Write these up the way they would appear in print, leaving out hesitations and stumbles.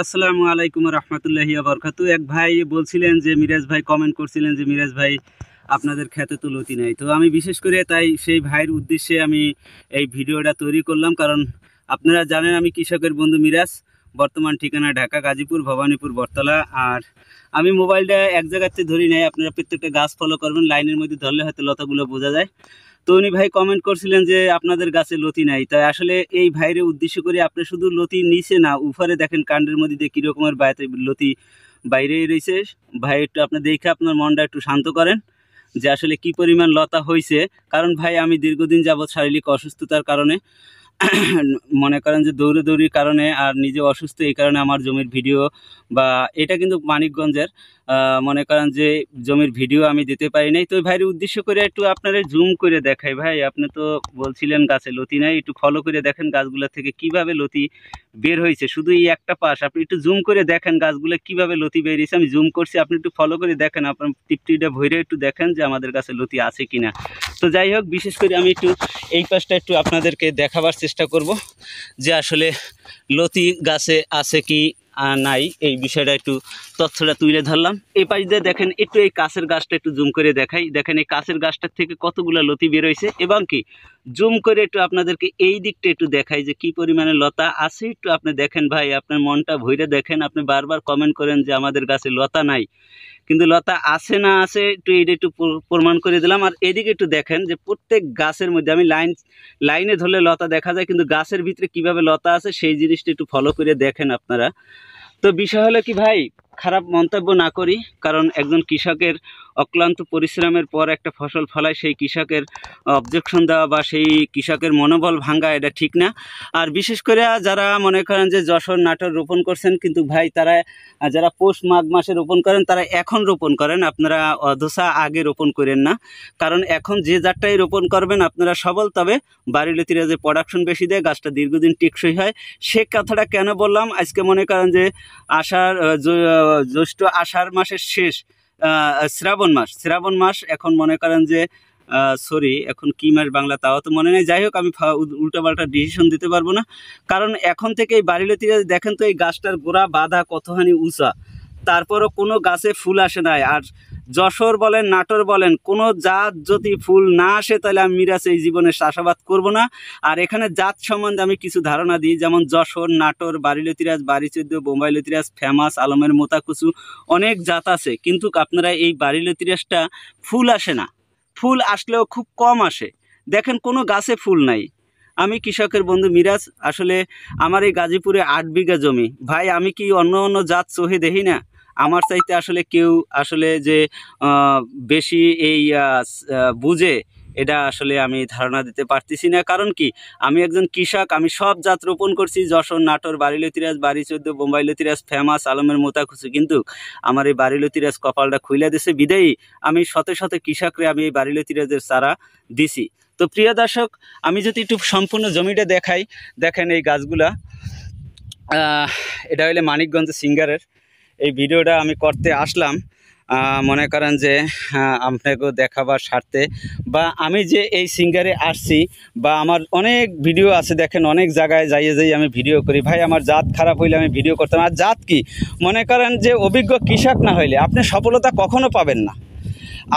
আসসালামু আলাইকুম রহমতুল্লাহি ওয়া বারাকাতুহু। এক ভাই বলছিলেন যে মিরাজ ভাই কমেন্ট করছিলেন যে মিরাজ ভাই আপনাদের খেতে তো লতি নাই। তো আমি বিশেষ করে তাই সেই ভাইয়ের উদ্দেশ্যে আমি এই ভিডিওটা তৈরি করলাম, কারণ আপনারা জানেন আমি কৃষকের বন্ধু মিরাজ, বর্তমান ঠিকানা ঢাকা গাজীপুর ভবানীপুর বটতলা। আর আমি মোবাইলটা এক জায়গাতে ধরি নাই, আপনারা প্রত্যেকটা গাছ ফলো করবেন, লাইনের মধ্যে ধরলে হয়তো লতাগুলো বোঝা যায়। তো উনি ভাই কমেন্ট করছিলেন যে আপনাদের গাছে লতি নাই। তাই আসলে এই ভাইরে উদ্দেশ্য করে আপনি শুধু লতি নিচে না উপরে দেখেন কাণ্ডের মধ্যে দিয়ে কীরকমের বাইরে লতি বাইরে রয়েছে। ভাই একটু আপনি দেখে আপনার মনটা একটু শান্ত করেন যে আসলে কি পরিমাণ লতা হয়েছে। কারণ ভাই আমি দীর্ঘদিন যাবৎ শারীরিক অসুস্থতার কারণে মনে করেন যে দৌড়ির কারণে আর নিজে অসুস্থ, এই কারণে আমার জমির ভিডিও বা এটা কিন্তু মানিকগঞ্জের মনে করেন যে জমির ভিডিও আমি দিতে পারি নাই। তো ভাইয়ের উদ্দেশ্য করে একটু আপনারা জুম করে দেখাই। ভাই আপনি তো বলছিলেন গাছে লতি নাই, একটু ফলো করে দেখেন গাছগুলো থেকে কিভাবে লতি বের হয়েছে। শুধু এই একটা পাশ আপনি একটু জুম করে দেখেন গাছগুলো কিভাবে লতি বেরিয়েছে। আমি জুম করছি, আপনি একটু ফলো করে দেখেন, আপনার টিপটিটা ভরে একটু দেখেন যে আমাদের কাছে লতি আছে কিনা। তো যাই হোক, বিশেষ করে আমি একটু এই পাশটা একটু আপনাদেরকে দেখাবার চেষ্টা করব যে আসলে লতি গাছে আছে কি নাই, এই বিষয়টা একটু তথ্যটা তুলে ধরলাম। এই পাশ দিয়ে দেখেন একটু এই কাছের গাছটা একটু জুম করে দেখাই। দেখেন এই কাছের গাছটার থেকে কতগুলো লতি বেরোইছে, এবং কি জুম করে একটু আপনাদেরকে এই দিকটা একটু দেখাই যে কি পরিমাণে লতা আছে। একটু আপনি দেখেন ভাই, আপনার মনটা ভরে দেখেন। আপনি বারবার কমেন্ট করেন যে আমাদের গাছে লতা নাই, কিন্তু লতা আছে না আছে একটু এটা একটু প্রমাণ করে দিলাম। আর এদিকে একটু দেখেন যে প্রত্যেক গাছের মধ্যে আমি লাইনে ধরলে লতা দেখা যায়, কিন্তু গাছের ভিতরে কিভাবে লতা আছে সেই জিনিসটা একটু ফলো করে দেখেন আপনারা। তো বিষয় হলো কি ভাই, খারাপ মন্তব্য না করি, কারণ একজন কৃষকের অক্লান্ত পরিশ্রমের পর একটা ফসল ফলায় সেই কৃষকের অবজেকশন দেওয়া বা সেই কৃষকের মনোবল ভাঙ্গা এটা ঠিক না। আর বিশেষ করে যারা মনে করেন যে যশোর নাটোর রোপণ করছেন, কিন্তু ভাই তারা যারা পৌষ মাঘ মাসে রোপণ করেন তারা এখন রোপণ করেন, আপনারা অধসা আগে রোপণ করেন না। কারণ এখন যে জাতটাই রোপণ করবেন আপনারা সবল, তবে বাড়িলতিরা যে প্রোডাকশন বেশি দেয়, গাছটা দীর্ঘদিন টেকসই হয়। সে কথাটা কেন বললাম, আজকে মনে করেন যে জ্যৈষ্ঠ আষাঢ় মাসের শেষ, শ্রাবণ মাস এখন মনে করেন যে এখন কি মাস বাংলা তাও তো মনে নেই। যাই হোক, আমি উল্টাপাল্টা ডিসিশন দিতে পারবো না, কারণ এখন থেকে এই বাড়িলতিরা দেখেন তো এই গাছটার গোড়া বাঁধা কতখানি উঁচা, তারপরও কোনো গাছে ফুল আসে নাই। আর যশোর বলেন নাটোর বলেন, কোনো জাত যদি ফুল না আসে তাহলে আমি মিরাজ এই জীবনে চাষাবাদ করব না। আর এখানে জাত সম্বন্ধে আমি কিছু ধারণা দিই, যেমন যশোর নাটোর বাড়িলতিরাজ, বাড়িচৌদ্দ, বোম্বাইলতিরাজ, ফেমাস, আলমের মোতাকুচু, অনেক জাত আছে। কিন্তু আপনারা এই বাড়িলতিরাজটা ফুল আসে না, ফুল আসলেও খুব কম আসে। দেখেন কোনো গাছে ফুল নাই। আমি কৃষকের বন্ধু মিরাজ, আসলে আমার এই গাজীপুরে 8 বিঘা জমি। ভাই আমি কি অন্য জাত চোখে দেখি না? আমার চাইতে আসলে কেউ আসলে যে বেশি এই বুঝে, এটা আসলে আমি ধারণা দিতে পারতেছি না। কারণ কি, আমি একজন কৃষক, আমি সব জাত রোপণ করছি, যশোর নাটোর বাড়িলতিরাজ, বাড়িচৌদ্দ, বোম্বাইলতিরাজ, ফেমাস, আলমের মোতাকুচু, কিন্তু আমার এই বাড়িলতিরাজ কপালটা খুইলা দিছে বিদায়ী আমি শত শত কৃষকরে আমি এই বাড়িলতিরাজের চারা দিছি। তো প্রিয় দর্শক, আমি যদি একটু সম্পূর্ণ জমিটা দেখাই, দেখেন এই গাছগুলা, এটা হইলে মানিকগঞ্জ সিঙ্গারের এই ভিডিওটা আমি করতে আসলাম মনে করেন যে আপনাকেও দেখাবার স্বার্থে, বা আমি যে এই সিঙ্গারে আসছি, বা আমার অনেক ভিডিও আছে, দেখেন অনেক জায়গায় যাই আমি ভিডিও করি। ভাই আমার জাত খারাপ হইলে আমি ভিডিও করতাম। আর জাত কি, মনে করেন যে অভিজ্ঞ কৃষক না হইলে আপনি সফলতা কখনো পাবেন না।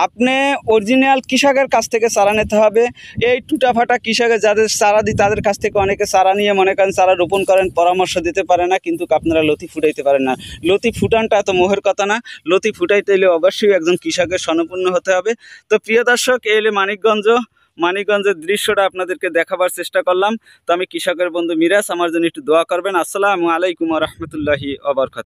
আপনি অরিজিনাল কৃষকের কাছ থেকে চারা নিতে হবে। এই টুটাফাটা কৃষকের যাদের চারা দিই তাদের কাছ থেকে অনেকে চারা নিয়ে মনে করেন চারা রোপণ করেন, পরামর্শ দিতে পারে না, কিন্তু আপনারা লতি ফুটাইতে পারেন না। লতি ফুটানটা এত মোহের কথা না, লতি ফুটাইতে হলে অবশ্যই একজন কৃষকের স্বনপূর্ণ হতে হবে। তো প্রিয় দর্শক, এই হলে মানিকগঞ্জের দৃশ্যটা আপনাদেরকে দেখাবার চেষ্টা করলাম। তো আমি কৃষকের বন্ধু মিরাজ, আমার জন্য একটু দোয়া করবেন। আসসালামু আলাইকুম ওয়া রাহমাতুল্লাহি ওয়া বারাকাতুহু।